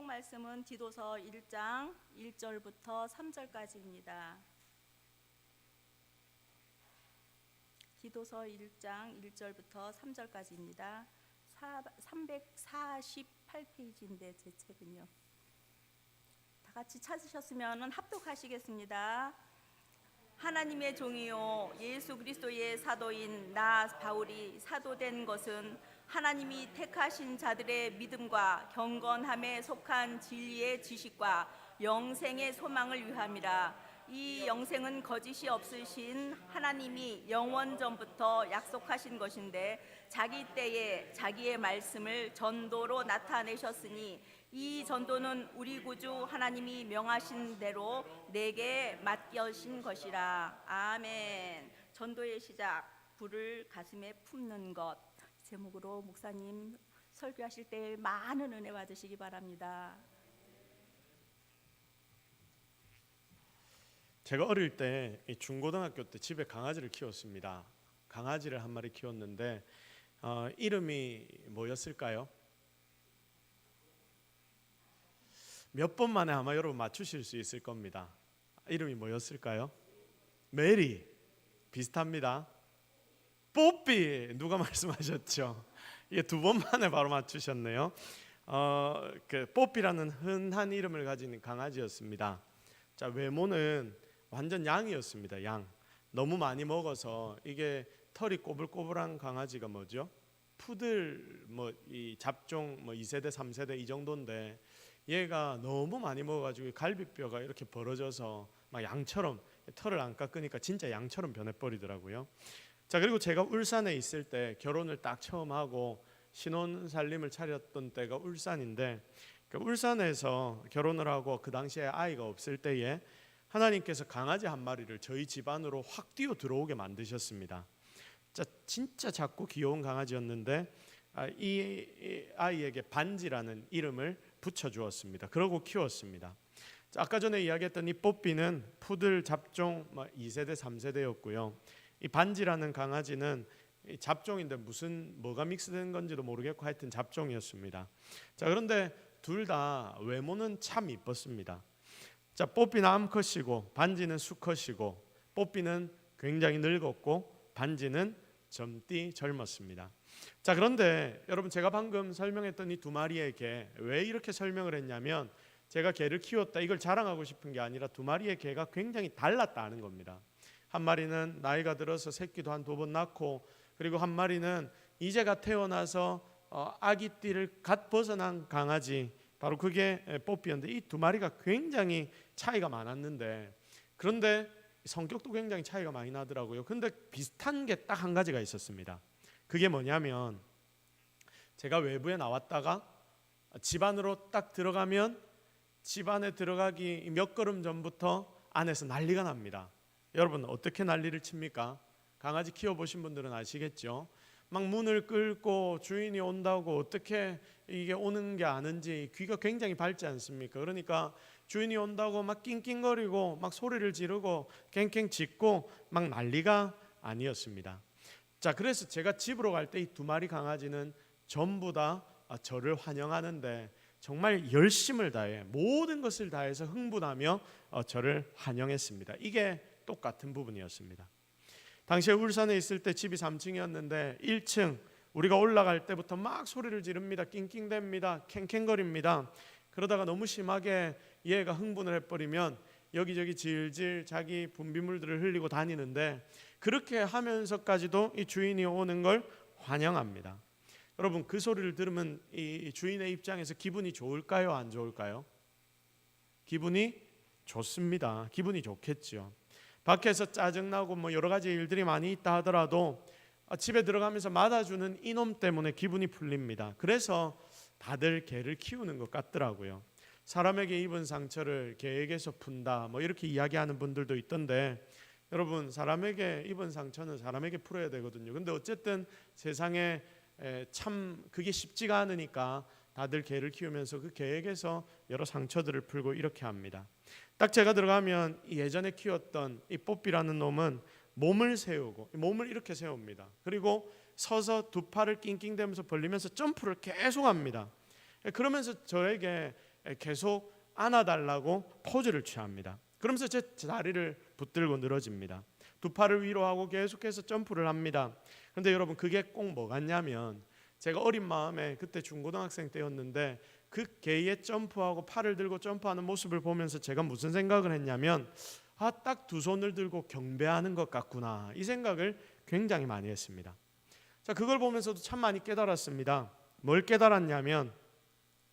성경 말씀은 디도서 1장 1절부터 3절까지입니다. 디도서 1장 1절부터 3절까지입니다. 348페이지인데 제 책은요. 다 같이 찾으셨으면 합독하시겠습니다. 하나님의 종이요 예수 그리스도의 사도인 나 바울이 사도된 것은 하나님이 택하신 자들의 믿음과 경건함에 속한 진리의 지식과 영생의 소망을 위함이라. 이 영생은 거짓이 없으신 하나님이 영원 전부터 약속하신 것인데 자기 때에 자기의 말씀을 전도로 나타내셨으니 이 전도는 우리 구주 하나님이 명하신 대로 내게 맡겨신 것이라. 아멘. 전도의 시작, 불을 가슴에 품는 것 제목으로 목사님 설교하실 때 많은 은혜 받으시기 바랍니다. 제가 어릴 때 중고등학교 때 집에 강아지를 키웠습니다. 강아지를 한 마리 키웠는데 이름이 뭐였을까요? 몇 번 만에 아마 여러분 맞추실 수 있을 겁니다. 이름이 뭐였을까요? 메리. 비슷합니다. 뽀삐. 누가 말씀하셨죠? 이게 두 번 만에 바로 맞추셨네요. 그 뽀삐라는 흔한 이름을 가진 강아지였습니다. 자, 외모는 완전 양이었습니다. 양. 너무 많이 먹어서 이게 털이 꼬불꼬불한 강아지가 뭐죠? 푸들 이 잡종 2세대 3세대 이 정도인데 얘가 너무 많이 먹어가지고 갈비뼈가 이렇게 벌어져서 막 양처럼 털을 안 깎으니까 진짜 양처럼 변해버리더라고요. 자, 그리고 제가 울산에 있을 때 결혼을 딱 처음 하고 신혼살림을 차렸던 때가 울산인데 울산에서 결혼을 하고 그 당시에 아이가 없을 때에 하나님께서 강아지 한 마리를 저희 집안으로 확 뛰어 들어오게 만드셨습니다. 진짜 작고 귀여운 강아지였는데 이 아이에게 반지라는 이름을 붙여주었습니다. 그러고 키웠습니다. 아까 전에 이야기했던 이 뽀삐는 푸들 잡종 2세대 3세대였고요. 이 반지라는 강아지는 잡종인데 뭐가 믹스된 건지도 모르겠고 하여튼 잡종이었습니다. 자, 그런데 둘 다 외모는 참 이뻤습니다. 자, 뽀삐는 암컷이고 반지는 수컷이고 뽀삐는 굉장히 늙었고 반지는 젊디 젊었습니다. 자, 그런데 여러분 제가 방금 설명했던 이 두 마리의 개 왜 이렇게 설명을 했냐면 제가 개를 키웠다 이걸 자랑하고 싶은 게 아니라 두 마리의 개가 굉장히 달랐다는 겁니다. 한 마리는 나이가 들어서 새끼도 한 2번 낳고 그리고 한 마리는 이제가 태어나서 아기띠를 갓 벗어난 강아지 바로 그게 뽀삐였는데 이 두 마리가 굉장히 차이가 많았는데 그런데 성격도 굉장히 차이가 많이 나더라고요. 그런데 비슷한 게 딱 한 가지가 있었습니다. 그게 뭐냐면 제가 외부에 나왔다가 집 안으로 딱 들어가면 집 안에 들어가기 몇 걸음 전부터 안에서 난리가 납니다. 여러분 어떻게 난리를 칩니까? 강아지 키워보신 분들은 아시겠죠? 막 문을 끌고 주인이 온다고 어떻게 이게 오는 게 아는지 귀가 굉장히 밝지 않습니까? 그러니까 주인이 온다고 막 낑낑거리고 막 소리를 지르고 캥캥 짖고 막 난리가 아니었습니다. 자, 그래서 제가 집으로 갈 때 이 두 마리 강아지는 전부 다 저를 환영하는데 정말 열심을 다해 모든 것을 다해서 흥분하며 저를 환영했습니다. 이게 똑같은 부분이었습니다. 당시에 울산에 있을 때 집이 3층이었는데 1층 우리가 올라갈 때부터 막 소리를 지릅니다. 낑낑댑니다. 캥캥거립니다. 그러다가 너무 심하게 얘가 흥분을 해버리면 여기저기 질질 자기 분비물들을 흘리고 다니는데 그렇게 하면서까지도 이 주인이 오는 걸 환영합니다. 여러분 그 소리를 들으면 이 주인의 입장에서 기분이 좋을까요? 안 좋을까요? 기분이 좋습니다. 기분이 좋겠죠. 밖에서 짜증나고 여러 가지 일들이 많이 있다 하더라도 집에 들어가면서 맞아주는 이놈 때문에 기분이 풀립니다. 그래서 다들 개를 키우는 것 같더라고요. 사람에게 입은 상처를 개에게서 푼다 이렇게 이야기하는 분들도 있던데 여러분 사람에게 입은 상처는 사람에게 풀어야 되거든요. 근데 어쨌든 세상에 참 그게 쉽지가 않으니까 다들 개를 키우면서 그 개에게서 여러 상처들을 풀고 이렇게 합니다. 딱 제가 들어가면 예전에 키웠던 이 뽀삐라는 놈은 몸을 세우고 몸을 이렇게 세웁니다. 그리고 서서 두 팔을 낑낑대면서 벌리면서 점프를 계속 합니다. 그러면서 저에게 계속 안아달라고 포즈를 취합니다. 그러면서 제 다리를 붙들고 늘어집니다. 두 팔을 위로 하고 계속해서 점프를 합니다. 그런데 여러분, 그게 꼭 뭐 같냐면, 제가 어린 마음에 그때 중고등학생 때였는데 그 개의 점프하고 팔을 들고 점프하는 모습을 보면서 제가 무슨 생각을 했냐면, 딱 두 손을 들고 경배하는 것 같구나, 이 생각을 굉장히 많이 했습니다. 자, 그걸 보면서도 참 많이 깨달았습니다. 뭘 깨달았냐면,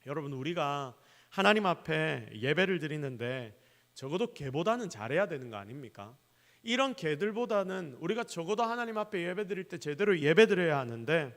여러분, 우리가 하나님 앞에 예배를 드리는데 적어도 개보다는 잘해야 되는 거 아닙니까? 이런 개들보다는 우리가 적어도 하나님 앞에 예배 드릴 때 제대로 예배 드려야 하는데,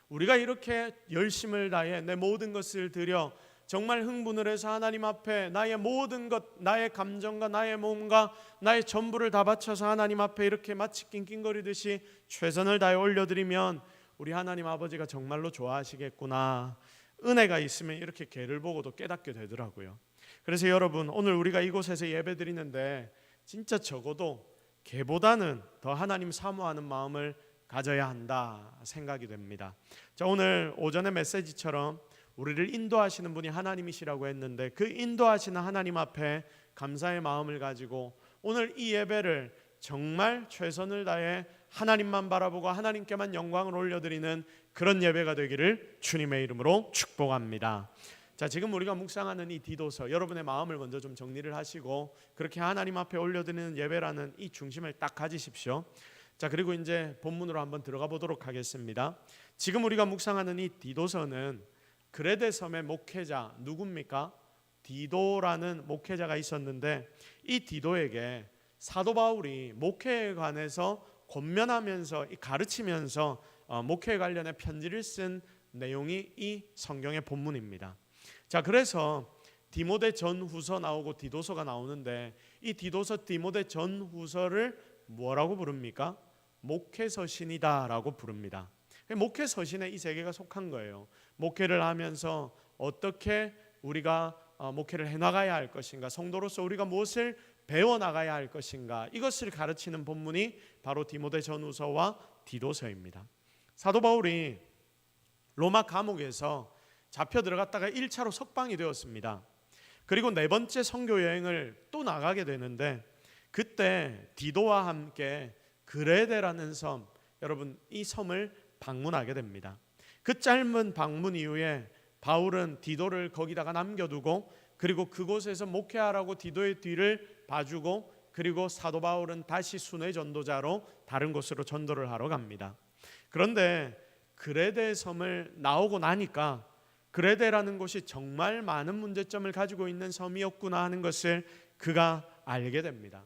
우리가 이렇게 열심을 다해 내 모든 것을 드려 정말 흥분을 해서 하나님 앞에 나의 모든 것, 나의 감정과 나의 몸과 나의 전부를 다 바쳐서 하나님 앞에 이렇게 마치 낑낑거리듯이 최선을 다해 올려드리면 우리 하나님 아버지가 정말로 좋아하시겠구나, 은혜가 있으면 이렇게 개를 보고도 깨닫게 되더라고요. 그래서 여러분, 오늘 우리가 이곳에서 예배 드리는데 진짜 적어도 개보다는 더 하나님 사모하는 마음을 가져야 한다 생각이 됩니다. 자, 오늘 오전의 메시지처럼 우리를 인도하시는 분이 하나님이시라고 했는데, 그 인도하시는 하나님 앞에 감사의 마음을 가지고 오늘 이 예배를 정말 최선을 다해 하나님만 바라보고 하나님께만 영광을 올려드리는 그런 예배가 되기를 주님의 이름으로 축복합니다. 자, 지금 우리가 묵상하는 이 디도서, 여러분의 마음을 먼저 좀 정리를 하시고 그렇게 하나님 앞에 올려드리는 예배라는 이 중심을 딱 가지십시오. 자, 그리고 이제 본문으로 한번 들어가 보도록 하겠습니다. 지금 우리가 묵상하는 이 디도서는 그레데 섬의 목회자 누굽니까? 디도라는 목회자가 있었는데, 이 디도에게 사도 바울이 목회에 관해서 권면하면서 가르치면서 목회에 관련해 편지를 쓴 내용이 이 성경의 본문입니다. 자, 그래서 디모데 전후서 나오고 디도서가 나오는데, 이 디도서 디모데 전후서를 뭐라고 부릅니까? 목회서신이다라고 부릅니다. 목회서신에 이 세 개가 속한 거예요. 목회를 하면서 어떻게 우리가 목회를 해나가야 할 것인가, 성도로서 우리가 무엇을 배워나가야 할 것인가, 이것을 가르치는 본문이 바로 디모데 전후서와 디도서입니다. 사도 바울이 로마 감옥에서 잡혀 들어갔다가 1차로 석방이 되었습니다. 그리고 네 번째 선교 여행을 또 나가게 되는데, 그때 디도와 함께 그레데라는 섬, 여러분, 이 섬을 방문하게 됩니다. 그 짧은 방문 이후에 바울은 디도를 거기다가 남겨두고, 그리고 그곳에서 목회하라고 디도의 뒤를 봐주고, 그리고 사도 바울은 다시 순회 전도자로 다른 곳으로 전도를 하러 갑니다. 그런데 그레데 섬을 나오고 나니까 그레데라는 곳이 정말 많은 문제점을 가지고 있는 섬이었구나 하는 것을 그가 알게 됩니다.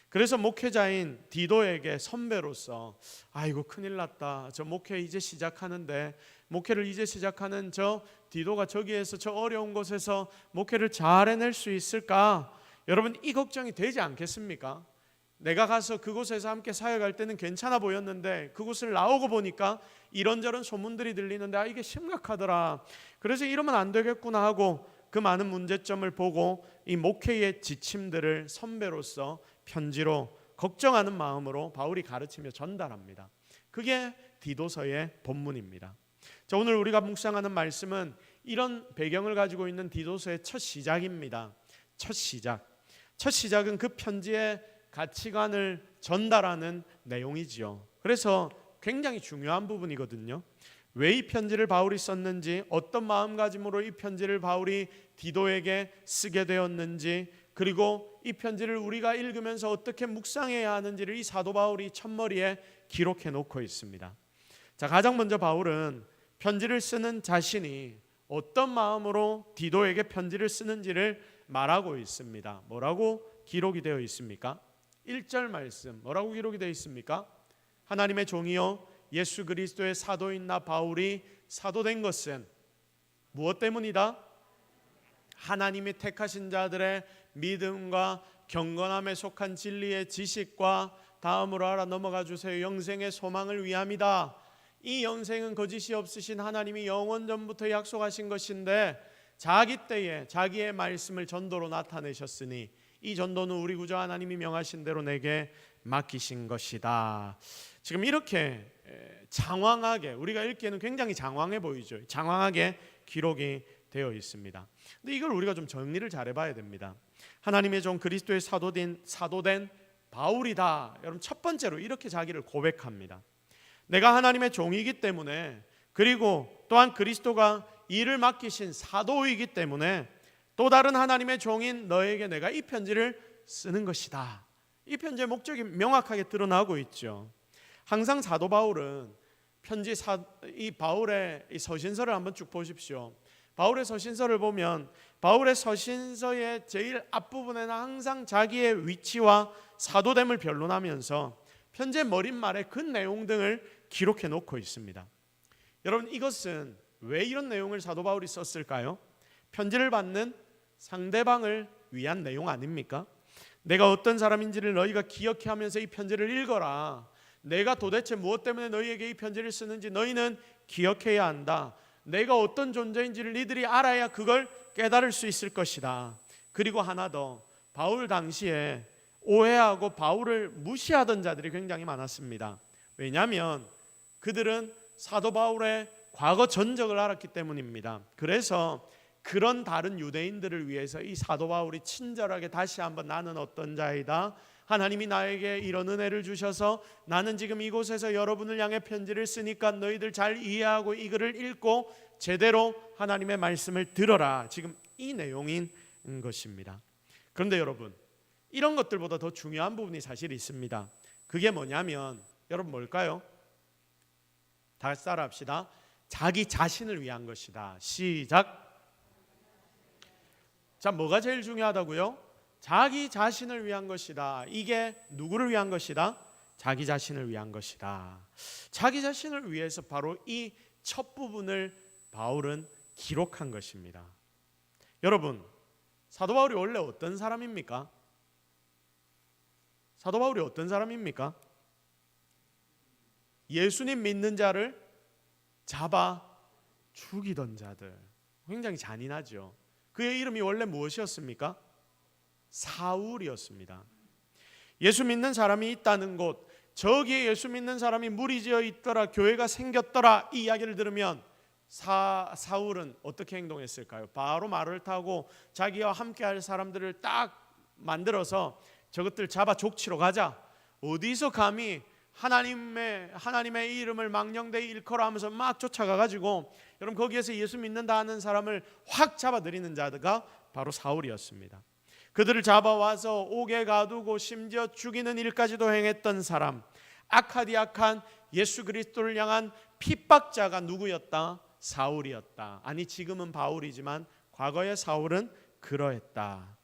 그래서 목회자인 디도에게 선배로서, 아이고 큰일 났다, 저 목회 이제 시작하는데 목회를 이제 시작하는 저 디도가 저기에서 저 어려운 곳에서 목회를 잘 해낼 수 있을까? 여러분, 이 걱정이 되지 않겠습니까? 내가 가서 그곳에서 함께 사역할 때는 괜찮아 보였는데 그곳을 나오고 보니까 이런저런 소문들이 들리는데 이게 심각하더라. 그래서 이러면 안 되겠구나 하고 그 많은 문제점을 보고 이 목회의 지침들을 선배로서 편지로 걱정하는 마음으로 바울이 가르치며 전달합니다. 그게 디도서의 본문입니다. 자, 오늘 우리가 묵상하는 말씀은 이런 배경을 가지고 있는 디도서의 첫 시작입니다. 첫 시작은 그 편지의 가치관을 전달하는 내용이지요. 그래서 굉장히 중요한 부분이거든요. 왜 이 편지를 바울이 썼는지, 어떤 마음가짐으로 이 편지를 바울이 디도에게 쓰게 되었는지, 그리고 이 편지를 우리가 읽으면서 어떻게 묵상해야 하는지를 이 사도 바울이 첫머리에 기록해 놓고 있습니다. 자, 가장 먼저 바울은 편지를 쓰는 자신이 어떤 마음으로 디도에게 편지를 쓰는지를 말하고 있습니다. 뭐라고 기록이 되어 있습니까? 1절 말씀 뭐라고 기록이 되어 있습니까? 하나님의 종이요 예수 그리스도의 사도인 나 바울이 사도된 것은 무엇 때문이다? 하나님이 택하신 자들의 믿음과 경건함에 속한 진리의 지식과, 다음으로 알아 넘어가 주세요, 영생의 소망을 위함이다. 이 영생은 거짓이 없으신 하나님이 영원 전부터 약속하신 것인데 자기 때에 자기의 말씀을 전도로 나타내셨으니 이 전도는 우리 구주 하나님이 명하신 대로 내게 맡기신 것이다. 지금 이렇게 장황하게, 우리가 읽기에는 굉장히 장황해 보이죠. 장황하게 기록이 되어 있습니다. 근데 이걸 우리가 좀 정리를 잘 해봐야 됩니다. 하나님의 종 그리스도의 사도된 바울이다. 여러분 첫 번째로 이렇게 자기를 고백합니다. 내가 하나님의 종이기 때문에, 그리고 또한 그리스도가 일을 맡기신 사도이기 때문에 또 다른 하나님의 종인 너에게 내가 이 편지를 쓰는 것이다. 이 편지의 목적이 명확하게 드러나고 있죠. 항상 사도 바울은 이 바울의 이 서신서를 한번 쭉 보십시오. 바울의 서신서를 보면 바울의 서신서의 제일 앞부분에는 항상 자기의 위치와 사도됨을 변론하면서 편지의 머릿말에 그 내용 등을 기록해 놓고 있습니다. 여러분 이것은 왜 이런 내용을 사도 바울이 썼을까요? 편지를 받는 상대방을 위한 내용 아닙니까? 내가 어떤 사람인지를 너희가 기억해 하면서 이 편지를 읽어라. 내가 도대체 무엇 때문에 너희에게 이 편지를 쓰는지 너희는 기억해야 한다. 내가 어떤 존재인지를 니들이 알아야 그걸 깨달을 수 있을 것이다. 그리고 하나 더, 바울 당시에 오해하고 바울을 무시하던 자들이 굉장히 많았습니다. 왜냐하면 그들은 사도 바울의 과거 전적을 알았기 때문입니다. 그래서 그런 다른 유대인들을 위해서 이 사도 바울이 친절하게 다시 한번 나는 어떤 자이다, 하나님이 나에게 이런 은혜를 주셔서 나는 지금 이곳에서 여러분을 향해 편지를 쓰니까 너희들 잘 이해하고 이 글을 읽고 제대로 하나님의 말씀을 들어라. 지금 이 내용인 것입니다. 그런데 여러분, 이런 것들보다 더 중요한 부분이 사실 있습니다. 그게 뭐냐면, 여러분 뭘까요? 다 같이 따라합시다. 자기 자신을 위한 것이다. 시작. 자, 뭐가 제일 중요하다고요? 자기 자신을 위한 것이다. 이게 누구를 위한 것이다? 자기 자신을 위한 것이다. 자기 자신을 위해서 바로 이 첫 부분을 바울은 기록한 것입니다. 여러분, 사도 바울이 원래 어떤 사람입니까? 사도 바울이 어떤 사람입니까? 예수님 믿는 자를 잡아 죽이던 자들. 굉장히 잔인하죠. 그의 이름이 원래 무엇이었습니까? 사울이었습니다. 예수 믿는 사람이 있다는 곳, 저기에 예수 믿는 사람이 무리지어 있더라, 교회가 생겼더라, 이 이야기를 들으면 사울은 어떻게 행동했을까요? 바로 말을 타고 자기와 함께 할 사람들을 딱 만들어서 저것들 잡아 족치러 가자. 어디서 감히 하나님의 이름을 망령되이 일컬어 하면서 막 쫓아가가지고, 여러분 거기에서 예수 믿는다 하는 사람을 확 잡아들이는 자가 바로 사울이었습니다. 그들을 잡아와서 옥에 가두고 심지어 죽이는 일까지도 행했던 사람, 악한 예수 그리스도를 향한 핍박자가 누구였다? 사울이었다. 아니 지금은 바울이지만 과거의 사울은 그러했다.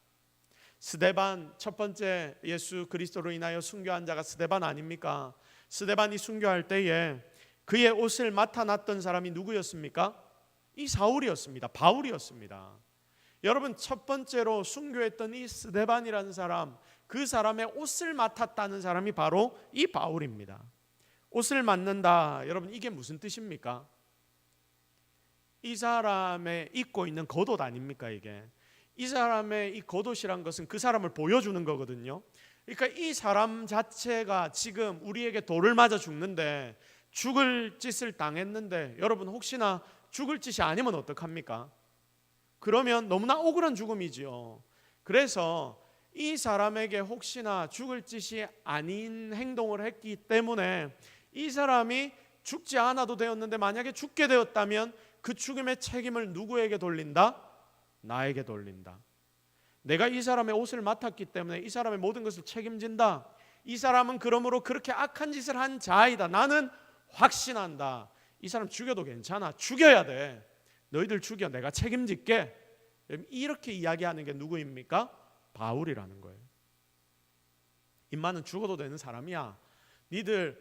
스데반, 첫 번째 예수 그리스도로 인하여 순교한 자가 스데반 아닙니까? 스데반이 순교할 때에 그의 옷을 맡아놨던 사람이 누구였습니까? 이 사울이었습니다. 바울이었습니다. 여러분 첫 번째로 순교했던 이 스데반이라는 사람, 그 사람의 옷을 맡았다는 사람이 바로 이 바울입니다. 옷을 맡는다. 여러분 이게 무슨 뜻입니까? 이 사람의 입고 있는 겉옷 아닙니까? 이게 이 사람의 이 겉옷이란 것은 그 사람을 보여주는 거거든요. 그러니까 이 사람 자체가 지금 우리에게 돌을 맞아 죽는데, 죽을 짓을 당했는데, 여러분 혹시나 죽을 짓이 아니면 어떡합니까? 그러면 너무나 억울한 죽음이지요. 그래서 이 사람에게 혹시나 죽을 짓이 아닌 행동을 했기 때문에 이 사람이 죽지 않아도 되었는데 만약에 죽게 되었다면 그 죽음의 책임을 누구에게 돌린다? 나에게 돌린다. 내가 이 사람의 옷을 맡았기 때문에 이 사람의 모든 것을 책임진다. 이 사람은 그러므로 그렇게 악한 짓을 한 자이다. 나는 확신한다. 이 사람 죽여도 괜찮아. 죽여야 돼. 너희들 죽여. 내가 책임질게. 이렇게 이야기하는 게 누구입니까? 바울이라는 거예요. 임마는 죽어도 되는 사람이야. 니들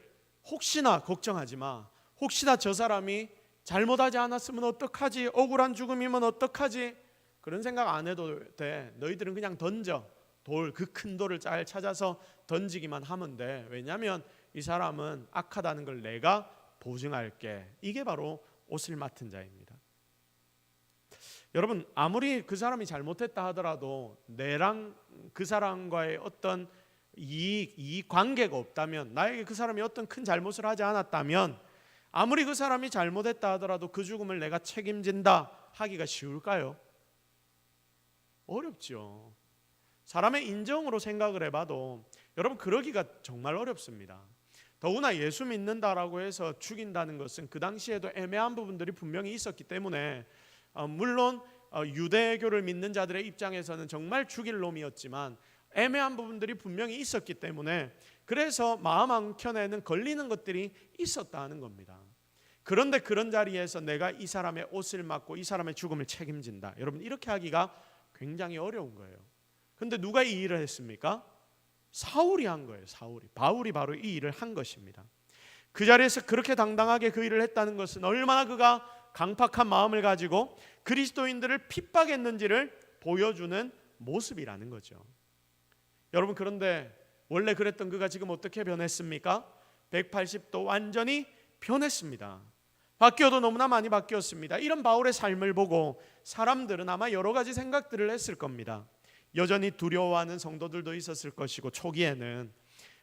혹시나 걱정하지 마. 혹시나 저 사람이 잘못하지 않았으면 어떡하지? 억울한 죽음이면 어떡하지? 그런 생각 안 해도 돼. 너희들은 그냥 던져. 돌, 그 큰 돌을 잘 찾아서 던지기만 하면 돼. 왜냐하면 이 사람은 악하다는 걸 내가 보증할게. 이게 바로 옷을 맡은 자입니다. 여러분 아무리 그 사람이 잘못했다 하더라도 내랑 그 사람과의 어떤 이익 관계가 없다면, 나에게 그 사람이 어떤 큰 잘못을 하지 않았다면, 아무리 그 사람이 잘못했다 하더라도 그 죽음을 내가 책임진다 하기가 쉬울까요? 어렵죠. 사람의 인정으로 생각을 해봐도 여러분 그러기가 정말 어렵습니다. 더구나 예수 믿는다라고 해서 죽인다는 것은 그 당시에도 애매한 부분들이 분명히 있었기 때문에 물론 유대교를 믿는 자들의 입장에서는 정말 죽일 놈이었지만 애매한 부분들이 분명히 있었기 때문에 그래서 마음 한켠에는 걸리는 것들이 있었다는 겁니다. 그런데 그런 자리에서 내가 이 사람의 옷을 맡고 이 사람의 죽음을 책임진다. 여러분 이렇게 하기가 굉장히 어려운 거예요. 근데 누가 이 일을 했습니까? 사울이 한 거예요. 바울이 바로 이 일을 한 것입니다. 그 자리에서 그렇게 당당하게 그 일을 했다는 것은 얼마나 그가 강팍한 마음을 가지고 그리스도인들을 핍박했는지를 보여주는 모습이라는 거죠. 여러분 그런데 원래 그랬던 그가 지금 어떻게 변했습니까? 180도 완전히 변했습니다. 바뀌어도 너무나 많이 바뀌었습니다. 이런 바울의 삶을 보고 사람들은 아마 여러 가지 생각들을 했을 겁니다. 여전히 두려워하는 성도들도 있었을 것이고 초기에는,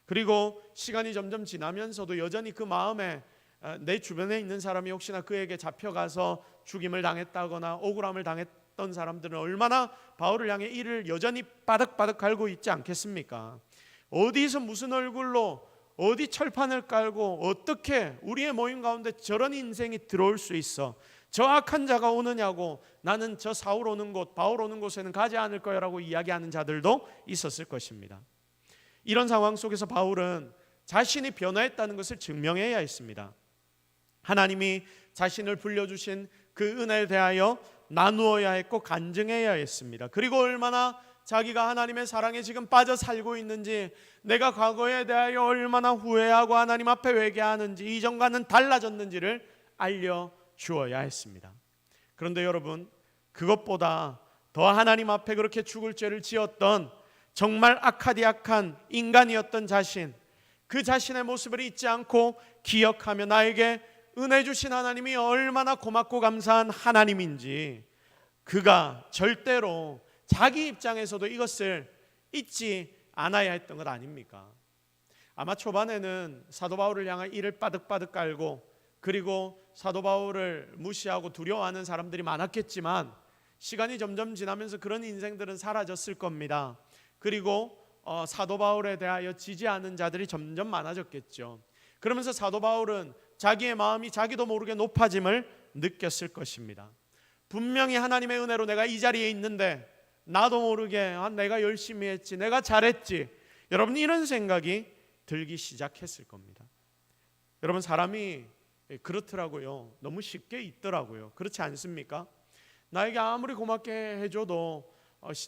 그리고 시간이 점점 지나면서도 여전히 그 마음에 내 주변에 있는 사람이 혹시나 그에게 잡혀가서 죽임을 당했다거나 억울함을 당했던 사람들은 얼마나 바울을 향해 이를 여전히 바득바득 갈고 있지 않겠습니까? 어디서 무슨 얼굴로 어디 철판을 깔고 어떻게 우리의 모임 가운데 저런 인생이 들어올 수 있어? 저 악한 자가 오느냐고, 나는 저 사울 오는 곳, 바울 오는 곳에는 가지 않을 거야라고 이야기하는 자들도 있었을 것입니다. 이런 상황 속에서 바울은 자신이 변화했다는 것을 증명해야 했습니다. 하나님이 자신을 불려주신 그 은혜에 대하여 나누어야 했고 간증해야 했습니다. 그리고 얼마나 자기가 하나님의 사랑에 지금 빠져 살고 있는지, 내가 과거에 대하여 얼마나 후회하고 하나님 앞에 회개하는지, 이전과는 달라졌는지를 알려주어야 했습니다. 그런데 여러분, 그것보다 더 하나님 앞에 그렇게 죽을 죄를 지었던 정말 악한 인간이었던 자신, 그 자신의 모습을 잊지 않고 기억하며 나에게 은혜 주신 하나님이 얼마나 고맙고 감사한 하나님인지 그가 절대로 자기 입장에서도 이것을 잊지 않아야 했던 것 아닙니까? 아마 초반에는 사도 바울을 향한 이를 빠득빠득 깔고, 그리고 사도 바울을 무시하고 두려워하는 사람들이 많았겠지만 시간이 점점 지나면서 그런 인생들은 사라졌을 겁니다. 그리고 사도 바울에 대하여 지지하는 자들이 점점 많아졌겠죠. 그러면서 사도 바울은 자기의 마음이 자기도 모르게 높아짐을 느꼈을 것입니다. 분명히 하나님의 은혜로 내가 이 자리에 있는데 나도 모르게 내가 열심히 했지, 내가 잘했지, 여러분 이런 생각이 들기 시작했을 겁니다. 여러분 사람이 그렇더라고요. 너무 쉽게 있더라고요. 그렇지 않습니까? 나에게 아무리 고맙게 해줘도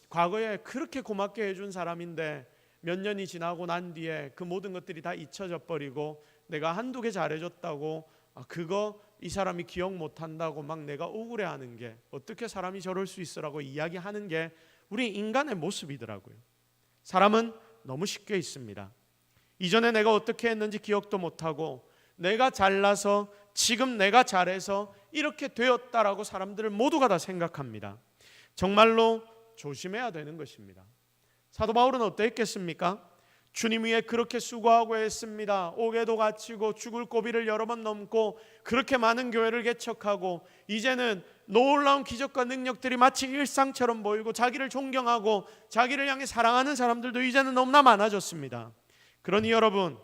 과거에 그렇게 고맙게 해준 사람인데 몇 년이 지나고 난 뒤에 그 모든 것들이 다 잊혀져 버리고 내가 한두 개 잘해줬다고 그거 이 사람이 기억 못한다고 막 내가 억울해하는 게, 어떻게 사람이 저럴 수 있어라고 이야기하는 게 우리 인간의 모습이더라고요. 사람은 너무 쉽게 있습니다. 이전에 내가 어떻게 했는지 기억도 못하고 내가 잘나서 지금 내가 잘해서 이렇게 되었다라고 사람들을 모두가 다 생각합니다. 정말로 조심해야 되는 것입니다. 사도 바울은 어땠겠습니까? 주님 위에 그렇게 수고하고 했습니다. 옥에도 갇히고 죽을 고비를 여러 번 넘고 그렇게 많은 교회를 개척하고 이제는 놀라운 기적과 능력들이 마치 일상처럼 보이고 자기를 존경하고 자기를 향해 사랑하는 사람들도 이제는 너무나 많아졌습니다. 그러니 여러분,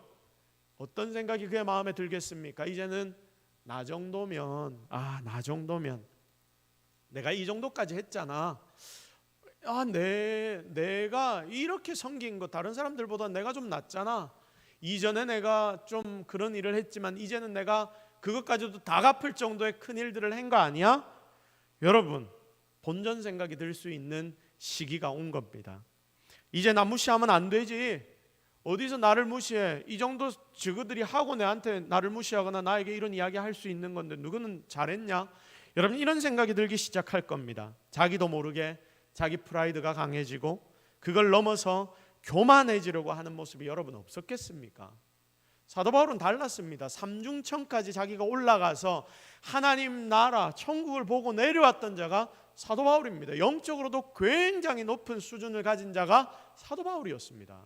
어떤 생각이 그의 마음에 들겠습니까? 이제는 나 정도면 내가 이 정도까지 했잖아. 내가 이렇게 섬긴 거 다른 사람들보다 내가 좀 낫잖아. 이전에 내가 좀 그런 일을 했지만 이제는 내가 그것까지도 다 갚을 정도의 큰 일들을 한 거 아니야? 여러분, 본전 생각이 들 수 있는 시기가 온 겁니다. 이제 나 무시하면 안 되지. 어디서 나를 무시해? 이 정도 저그들이 하고 내한테 나를 무시하거나 나에게 이런 이야기 할 수 있는 건데 누구는 잘했냐? 여러분, 이런 생각이 들기 시작할 겁니다. 자기도 모르게 자기 프라이드가 강해지고 그걸 넘어서 교만해지려고 하는 모습이 여러분 없었겠습니까? 사도 바울은 달랐습니다. 삼중천까지 자기가 올라가서 하나님 나라 천국을 보고 내려왔던 자가 사도 바울입니다. 영적으로도 굉장히 높은 수준을 가진 자가 사도 바울이었습니다.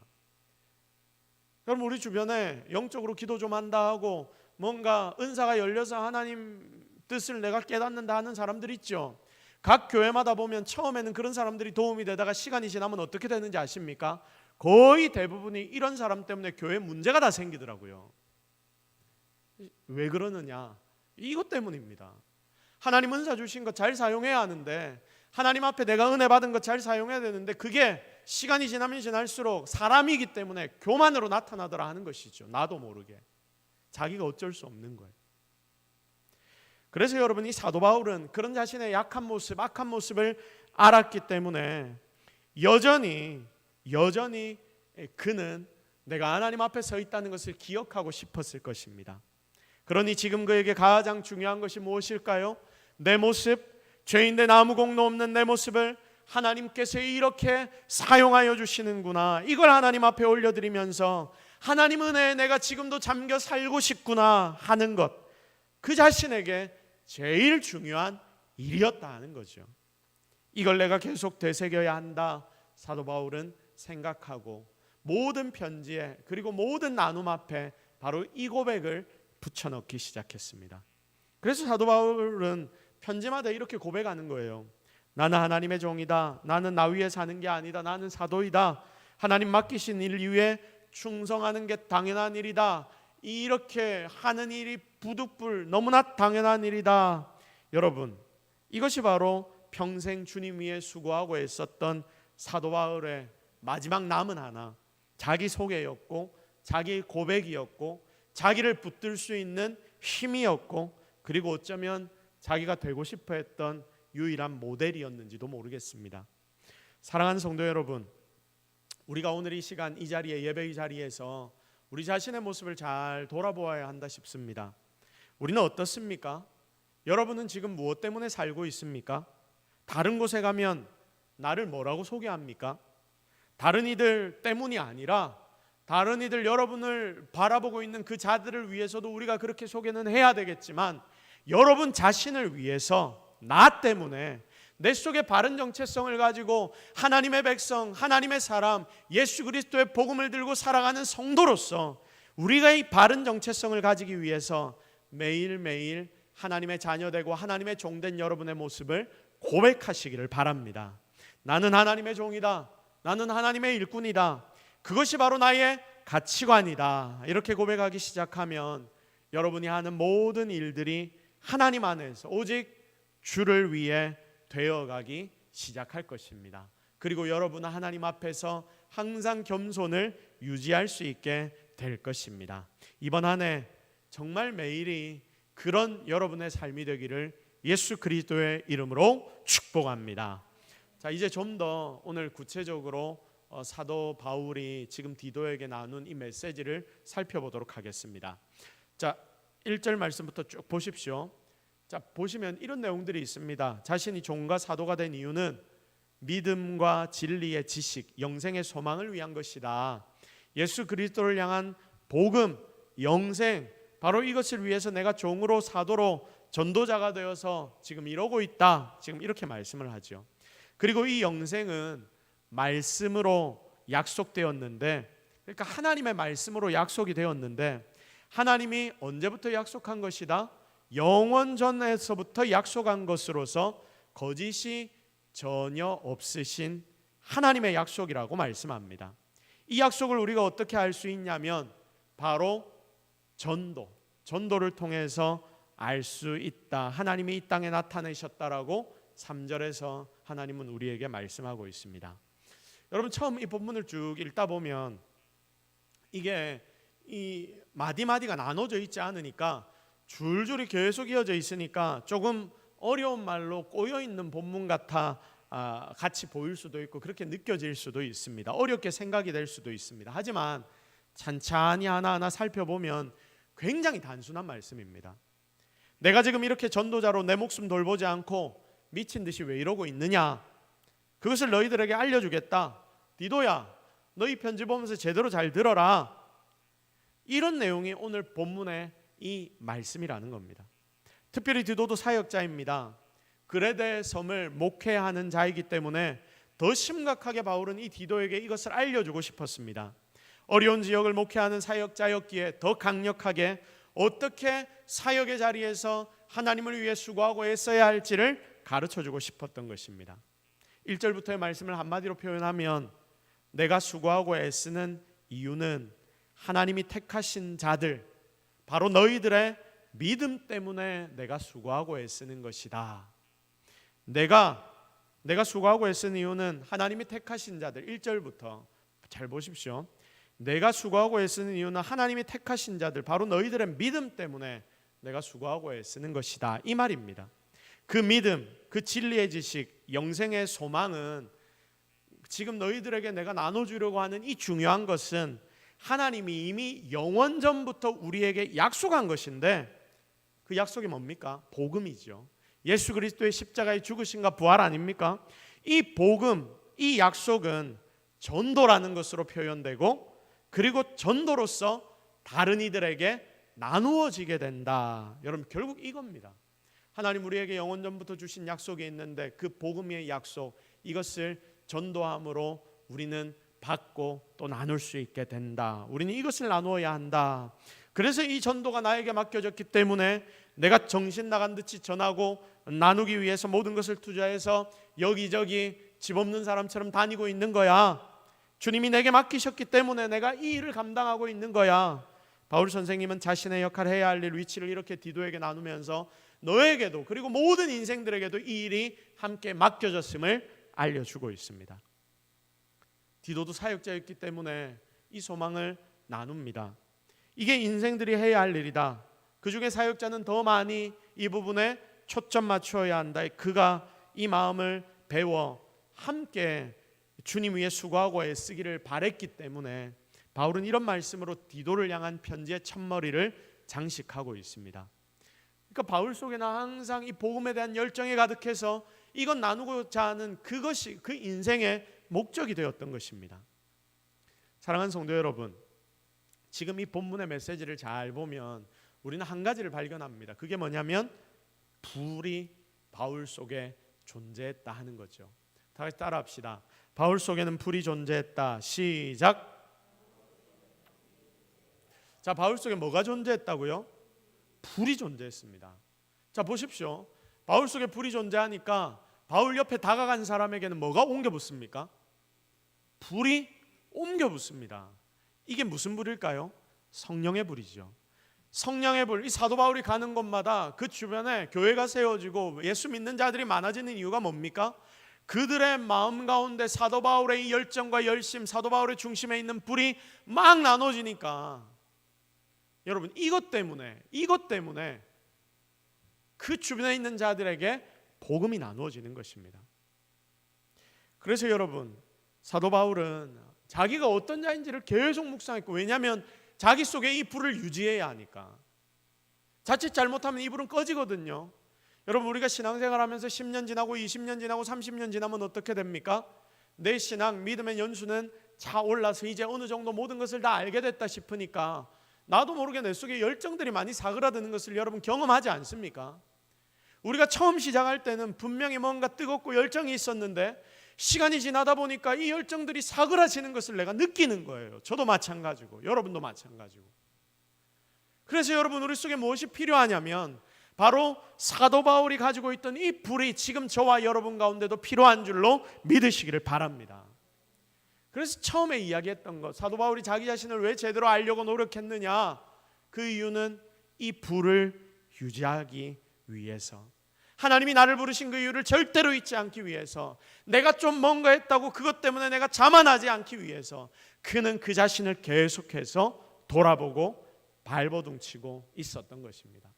여러분, 우리 주변에 영적으로 기도 좀 한다 하고 뭔가 은사가 열려서 하나님 뜻을 내가 깨닫는다 하는 사람들 있죠. 각 교회마다 보면 처음에는 그런 사람들이 도움이 되다가 시간이 지나면 어떻게 되는지 아십니까? 거의 대부분이 이런 사람 때문에 교회에 문제가 다 생기더라고요. 왜 그러느냐? 이것 때문입니다. 하나님 은사 주신 것 잘 사용해야 하는데, 하나님 앞에 내가 은혜 받은 것 잘 사용해야 되는데, 그게 시간이 지나면 지날수록 사람이기 때문에 교만으로 나타나더라 하는 것이죠. 나도 모르게 자기가 어쩔 수 없는 거예요. 그래서 여러분, 이 사도 바울은 그런 자신의 약한 모습, 악한 모습을 알았기 때문에 여전히 그는 내가 하나님 앞에 서 있다는 것을 기억하고 싶었을 것입니다. 그러니 지금 그에게 가장 중요한 것이 무엇일까요? 내 모습, 죄인된 아무 공로 없는 내 모습을 하나님께서 이렇게 사용하여 주시는구나, 이걸 하나님 앞에 올려드리면서 하나님 은혜에 내가 지금도 잠겨 살고 싶구나 하는 것, 그 자신에게 제일 중요한 일이었다 하는 거죠. 이걸 내가 계속 되새겨야 한다, 사도 바울은 생각하고 모든 편지에, 그리고 모든 나눔 앞에 바로 이 고백을 붙여넣기 시작했습니다. 그래서 사도 바울은 편지마다 이렇게 고백하는 거예요. 나는 하나님의 종이다. 나는 나 위에 사는 게 아니다. 나는 사도이다. 하나님 맡기신 일 위에 충성하는 게 당연한 일이다. 이렇게 하는 일이 부득불 너무나 당연한 일이다. 여러분, 이것이 바로 평생 주님 위에 수고하고 애썼던 사도 바울의 마지막 남은 하나, 자기 소개였고 자기 고백이었고 자기를 붙들 수 있는 힘이었고, 그리고 어쩌면 자기가 되고 싶어 했던 유일한 모델이었는지도 모르겠습니다. 사랑하는 성도 여러분, 우리가 오늘 이 시간 이 자리에, 예배의 자리에서 우리 자신의 모습을 잘 돌아보아야 한다 싶습니다. 우리는 어떻습니까? 여러분은 지금 무엇 때문에 살고 있습니까? 다른 곳에 가면 나를 뭐라고 소개합니까? 다른 이들 때문이 아니라 다른 이들, 여러분을 바라보고 있는 그 자들을 위해서도 우리가 그렇게 소개는 해야 되겠지만, 여러분 자신을 위해서, 나 때문에 내 속에 바른 정체성을 가지고 하나님의 백성, 하나님의 사람, 예수 그리스도의 복음을 들고 살아가는 성도로서 우리가 이 바른 정체성을 가지기 위해서 매일매일 하나님의 자녀되고 하나님의 종된 여러분의 모습을 고백하시기를 바랍니다. 나는 하나님의 종이다. 나는 하나님의 일꾼이다. 그것이 바로 나의 가치관이다. 이렇게 고백하기 시작하면 여러분이 하는 모든 일들이 하나님 안에서 오직 주를 위해 되어가기 시작할 것입니다. 그리고 여러분은 하나님 앞에서 항상 겸손을 유지할 수 있게 될 것입니다. 이번 한 해 정말 매일이 그런 여러분의 삶이 되기를 예수 그리스도의 이름으로 축복합니다. 자, 이제 좀 더 오늘 구체적으로 사도 바울이 지금 디도에게 나눈 이 메시지를 살펴보도록 하겠습니다. 자, 1절 말씀부터 쭉 보십시오. 자, 보시면 이런 내용들이 있습니다. 자신이 종과 사도가 된 이유는 믿음과 진리의 지식, 영생의 소망을 위한 것이다. 예수 그리스도를 향한 복음, 영생, 바로 이것을 위해서 내가 종으로 사도로 전도자가 되어서 지금 이러고 있다. 지금 이렇게 말씀을 하죠. 그리고 이 영생은 말씀으로 약속되었는데, 그러니까 하나님의 말씀으로 약속이 되었는데, 하나님이 언제부터 약속한 것이다? 영원 전에서부터 약속한 것으로서 거짓이 전혀 없으신 하나님의 약속이라고 말씀합니다. 이 약속을 우리가 어떻게 알 수 있냐면 바로 전도를 통해서 알 수 있다. 하나님이 이 땅에 나타내셨다라고 3절에서 하나님은 우리에게 말씀하고 있습니다. 여러분, 처음 이 본문을 쭉 읽다 보면 이게 이 마디마디가 나눠져 있지 않으니까, 줄줄이 계속 이어져 있으니까 조금 어려운 말로 꼬여있는 본문 같아 같이 보일 수도 있고 그렇게 느껴질 수도 있습니다. 어렵게 생각이 될 수도 있습니다. 하지만 찬찬히 하나하나 살펴보면 굉장히 단순한 말씀입니다. 내가 지금 이렇게 전도자로 내 목숨 돌보지 않고 미친 듯이 왜 이러고 있느냐, 그것을 너희들에게 알려주겠다. 디도야, 너희 편지 보면서 제대로 잘 들어라. 이런 내용이 오늘 본문의 이 말씀이라는 겁니다. 특별히 디도도 사역자입니다. 그레데 섬을 목회하는 자이기 때문에 더 심각하게 바울은 이 디도에게 이것을 알려주고 싶었습니다. 어려운 지역을 목회하는 사역자였기에 더 강력하게 어떻게 사역의 자리에서 하나님을 위해 수고하고 애써야 할지를 가르쳐주고 싶었던 것입니다. 1절부터의 말씀을 한마디로 표현하면 내가 수고하고 애쓰는 이유는 하나님이 택하신 자들, 바로 너희들의 믿음 때문에 내가 수고하고 애쓰는 것이다. 내가 수고하고 애쓰는 이유는 하나님이 택하신 자들, 1절부터 잘 보십시오. 내가 수고하고 애쓰는 이유는 하나님이 택하신 자들, 바로 너희들의 믿음 때문에 내가 수고하고 애쓰는 것이다, 이 말입니다. 그 믿음, 그 진리의 지식, 영생의 소망은 지금 너희들에게 내가 나눠주려고 하는 이 중요한 것은 하나님이 이미 영원 전부터 우리에게 약속한 것인데, 그 약속이 뭡니까? 복음이죠. 예수 그리스도의 십자가의 죽으심과 부활 아닙니까? 이 복음, 이 약속은 전도라는 것으로 표현되고, 그리고 전도로서 다른 이들에게 나누어지게 된다. 여러분, 결국 이겁니다. 하나님 우리에게 영원 전부터 주신 약속이 있는데, 그 복음의 약속, 이것을 전도함으로 우리는 받고 또 나눌 수 있게 된다. 우리는 이것을 나누어야 한다. 그래서 이 전도가 나에게 맡겨졌기 때문에 내가 정신 나간 듯이 전하고 나누기 위해서 모든 것을 투자해서 여기저기 집 없는 사람처럼 다니고 있는 거야. 주님이 내게 맡기셨기 때문에 내가 이 일을 감당하고 있는 거야. 바울 선생님은 자신의 역할, 해야 할 일, 위치를 이렇게 디도에게 나누면서 너에게도, 그리고 모든 인생들에게도 이 일이 함께 맡겨졌음을 알려주고 있습니다. 디도도 사역자였기 때문에 이 소망을 나눕니다. 이게 인생들이 해야 할 일이다. 그 중에 사역자는 더 많이 이 부분에 초점 맞추어야 한다. 그가 이 마음을 배워 함께 주님 위해 수고하고 애쓰기를 바랬기 때문에 바울은 이런 말씀으로 디도를 향한 편지의 첫머리를 장식하고 있습니다. 그러니까 바울 속에는 항상 이 복음에 대한 열정이 가득해서 이건 나누고자 하는 그것이 그 인생의 목적이 되었던 것입니다. 사랑하는 성도 여러분, 지금 이 본문의 메시지를 잘 보면 우리는 한 가지를 발견합니다. 그게 뭐냐면 불이 바울 속에 존재했다 하는 거죠. 다 같이 따라합시다. 바울 속에는 불이 존재했다. 시작. 자, 바울 속에 뭐가 존재했다고요? 불이 존재했습니다. 자, 보십시오. 바울 속에 불이 존재하니까 바울 옆에 다가간 사람에게는 뭐가 옮겨 붙습니까? 불이 옮겨 붙습니다. 이게 무슨 불일까요? 성령의 불이죠. 성령의 불. 이 사도 바울이 가는 곳마다 그 주변에 교회가 세워지고 예수 믿는 자들이 많아지는 이유가 뭡니까? 그들의 마음 가운데 사도 바울의 이 열정과 열심, 사도 바울의 중심에 있는 불이 막 나눠지니까, 여러분, 이것 때문에 그 주변에 있는 자들에게 복음이 나누어지는 것입니다. 그래서 여러분, 사도 바울은 자기가 어떤 자인지를 계속 묵상했고, 왜냐하면 자기 속에 이 불을 유지해야 하니까. 자칫 잘못하면 이 불은 꺼지거든요. 여러분, 우리가 신앙생활하면서 10년 지나고 20년 지나고 30년 지나면 어떻게 됩니까? 내 신앙, 믿음의 연수는 차올라서 이제 어느 정도 모든 것을 다 알게 됐다 싶으니까 나도 모르게 내 속에 열정들이 많이 사그라드는 것을 여러분 경험하지 않습니까? 우리가 처음 시작할 때는 분명히 뭔가 뜨겁고 열정이 있었는데 시간이 지나다 보니까 이 열정들이 사그라지는 것을 내가 느끼는 거예요. 저도 마찬가지고 여러분도 마찬가지고. 그래서 여러분, 우리 속에 무엇이 필요하냐면 바로 사도 바울이 가지고 있던 이 불이 지금 저와 여러분 가운데도 필요한 줄로 믿으시기를 바랍니다. 그래서 처음에 이야기했던 것, 사도 바울이 자기 자신을 왜 제대로 알려고 노력했느냐, 그 이유는 이 불을 유지하기 위해서, 하나님이 나를 부르신 그 이유를 절대로 잊지 않기 위해서, 내가 좀 뭔가 했다고 그것 때문에 내가 자만하지 않기 위해서 그는 그 자신을 계속해서 돌아보고 발버둥치고 있었던 것입니다.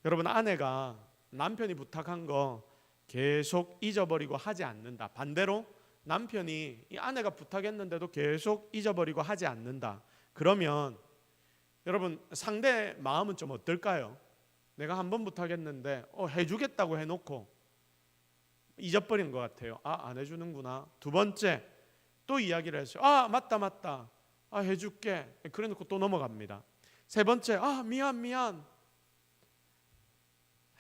여러분, 아내가 남편이 부탁한 거 계속 잊어버리고 하지 않는다. 반대로 남편이 이 아내가 부탁했는데도 계속 잊어버리고 하지 않는다. 그러면 여러분, 상대 마음은 좀 어떨까요? 내가 한 번 부탁했는데 해주겠다고 해놓고 잊어버린 것 같아요. 안 해주는구나. 두 번째 또 이야기를 했어요. 맞다. 해줄게. 그래놓고 또 넘어갑니다. 세 번째 미안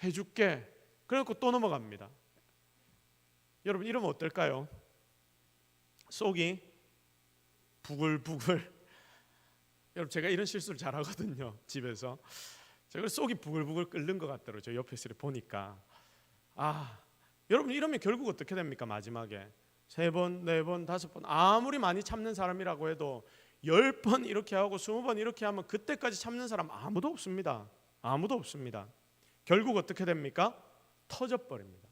해줄게. 그래놓고 또 넘어갑니다. 여러분, 이러면 어떨까요? 속이 부글부글. 여러분, 제가 이런 실수를 잘하거든요. 집에서 제가 속이 부글부글 끓는 것 같더라고요. 저 옆에서 보니까 여러분 이러면 결국 어떻게 됩니까? 마지막에 3번, 4번, 5번 아무리 많이 참는 사람이라고 해도 10번 이렇게 하고 20번 이렇게 하면 그때까지 참는 사람 아무도 없습니다. 아무도 없습니다. 결국 어떻게 됩니까? 터져버립니다.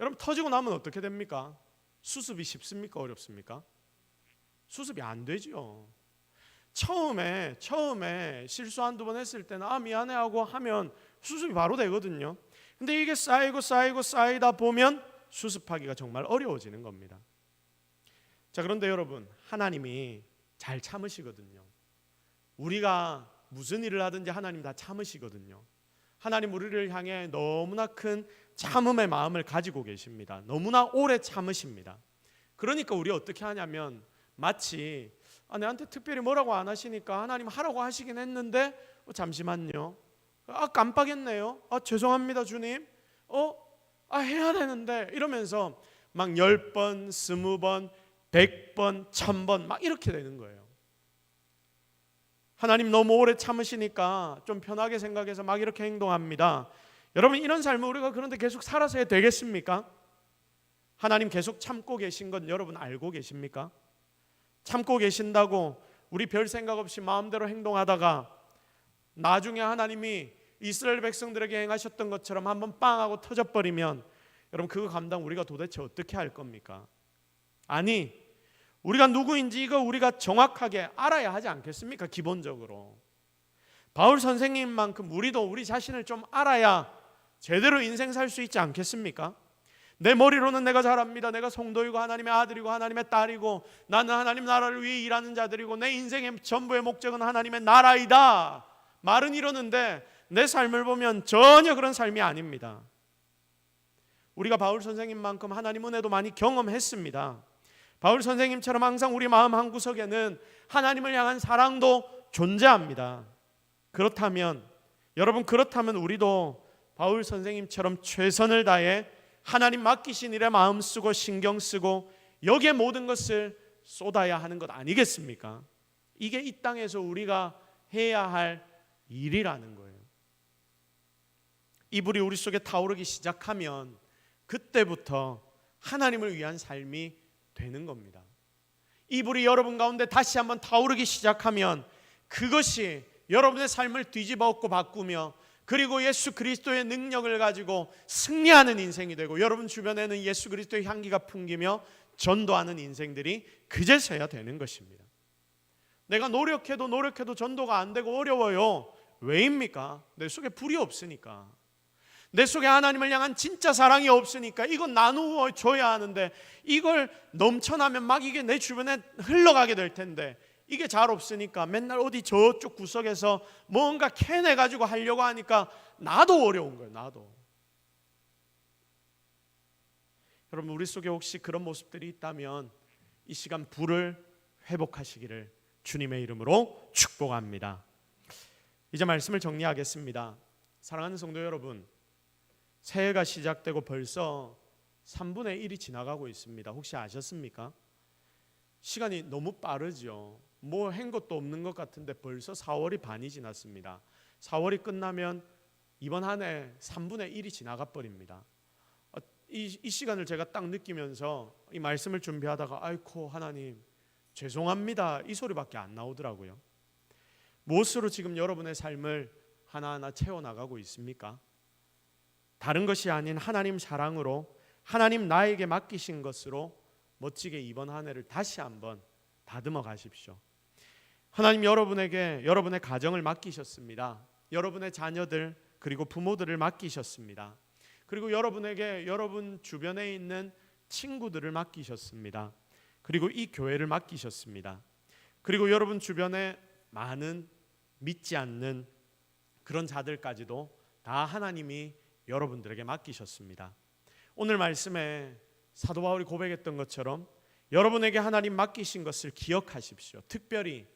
여러분 터지고 나면 어떻게 됩니까? 수습이 쉽습니까? 어렵습니까? 수습이 안 되죠. 처음에 실수 한두 번 했을 때는 미안해 하고 하면 수습이 바로 되거든요. 근데 이게 쌓이다 보면 수습하기가 정말 어려워지는 겁니다. 자, 그런데 여러분 하나님이 잘 참으시거든요. 우리가 무슨 일을 하든지 하나님 다 참으시거든요. 하나님 우리를 향해 너무나 큰 참음의 마음을 가지고 계십니다. 너무나 오래 참으십니다. 그러니까 우리 어떻게 하냐면 마치 내한테 특별히 뭐라고 안 하시니까 하나님 하라고 하시긴 했는데 잠시만요. 깜빡했네요. 죄송합니다 주님. 해야 되는데 이러면서 막 10번, 20번, 100번, 1000번 막 이렇게 되는 거예요. 하나님 너무 오래 참으시니까 좀 편하게 생각해서 막 이렇게 행동합니다. 여러분 이런 삶을 우리가 그런데 계속 살아서 되겠습니까? 하나님 계속 참고 계신 건 여러분 알고 계십니까? 참고 계신다고 우리 별 생각 없이 마음대로 행동하다가 나중에 하나님이 이스라엘 백성들에게 행하셨던 것처럼 한번 빵 하고 터져버리면 여러분 그거 감당 우리가 도대체 어떻게 할 겁니까? 아니 우리가 누구인지 이거 우리가 정확하게 알아야 하지 않겠습니까? 기본적으로 바울 선생님만큼 우리도 우리 자신을 좀 알아야 제대로 인생 살 수 있지 않겠습니까? 내 머리로는 내가 잘합니다. 내가 성도이고 하나님의 아들이고 하나님의 딸이고 나는 하나님 나라를 위해 일하는 자들이고 내 인생의 전부의 목적은 하나님의 나라이다. 말은 이러는데 내 삶을 보면 전혀 그런 삶이 아닙니다. 우리가 바울 선생님만큼 하나님 은혜도 많이 경험했습니다. 바울 선생님처럼 항상 우리 마음 한구석에는 하나님을 향한 사랑도 존재합니다. 그렇다면 우리도 바울 선생님처럼 최선을 다해 하나님 맡기신 일에 마음 쓰고 신경 쓰고 여기에 모든 것을 쏟아야 하는 것 아니겠습니까? 이게 이 땅에서 우리가 해야 할 일이라는 거예요. 이 불이 우리 속에 타오르기 시작하면 그때부터 하나님을 위한 삶이 되는 겁니다. 이 불이 여러분 가운데 다시 한번 타오르기 시작하면 그것이 여러분의 삶을 뒤집어 엎고 바꾸며 그리고 예수 그리스도의 능력을 가지고 승리하는 인생이 되고 여러분 주변에는 예수 그리스도의 향기가 풍기며 전도하는 인생들이 그제서야 되는 것입니다. 내가 노력해도 전도가 안 되고 어려워요. 왜입니까? 내 속에 불이 없으니까. 내 속에 하나님을 향한 진짜 사랑이 없으니까. 이건 나누어 줘야 하는데 이걸 넘쳐나면 막 이게 내 주변에 흘러가게 될 텐데 이게 잘 없으니까 맨날 어디 저쪽 구석에서 뭔가 캐내가지고 하려고 하니까 나도 어려운 거예요. 나도. 여러분 우리 속에 혹시 그런 모습들이 있다면 이 시간 불을 회복하시기를 주님의 이름으로 축복합니다. 이제 말씀을 정리하겠습니다. 사랑하는 성도 여러분, 새해가 시작되고 벌써 3분의 1이 지나가고 있습니다. 혹시 아셨습니까? 시간이 너무 빠르죠. 뭐 한 것도 없는 것 같은데 벌써 4월이 반이 지났습니다. 4월이 끝나면 이번 한 해 3분의 1이 지나가 버립니다. 이 시간을 제가 딱 느끼면서 이 말씀을 준비하다가 아이고 하나님 죄송합니다 이 소리밖에 안 나오더라고요. 무엇으로 지금 여러분의 삶을 하나하나 채워나가고 있습니까? 다른 것이 아닌 하나님 사랑으로 하나님 나에게 맡기신 것으로 멋지게 이번 한 해를 다시 한번 다듬어 가십시오. 하나님 여러분에게 여러분의 가정을 맡기셨습니다. 여러분의 자녀들 그리고 부모들을 맡기셨습니다. 그리고 여러분에게 여러분 주변에 있는 친구들을 맡기셨습니다. 그리고 이 교회를 맡기셨습니다. 그리고 여러분 주변에 많은 믿지 않는 그런 자들까지도 다 하나님이 여러분들에게 맡기셨습니다. 오늘 말씀에 사도 바울이 고백했던 것처럼 여러분에게 하나님 맡기신 것을 기억하십시오. 특별히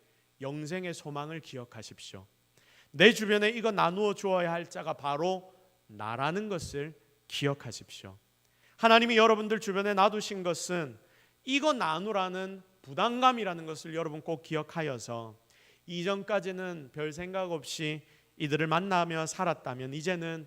영생의 소망을 기억하십시오. 내 주변에 이거 나누어 주어야 할 자가 바로 나라는 것을 기억하십시오. 하나님이 여러분들 주변에 놔두신 것은 이거 나누라는 부담감이라는 것을 여러분 꼭 기억하여서 이전까지는 별 생각 없이 이들을 만나며 살았다면 이제는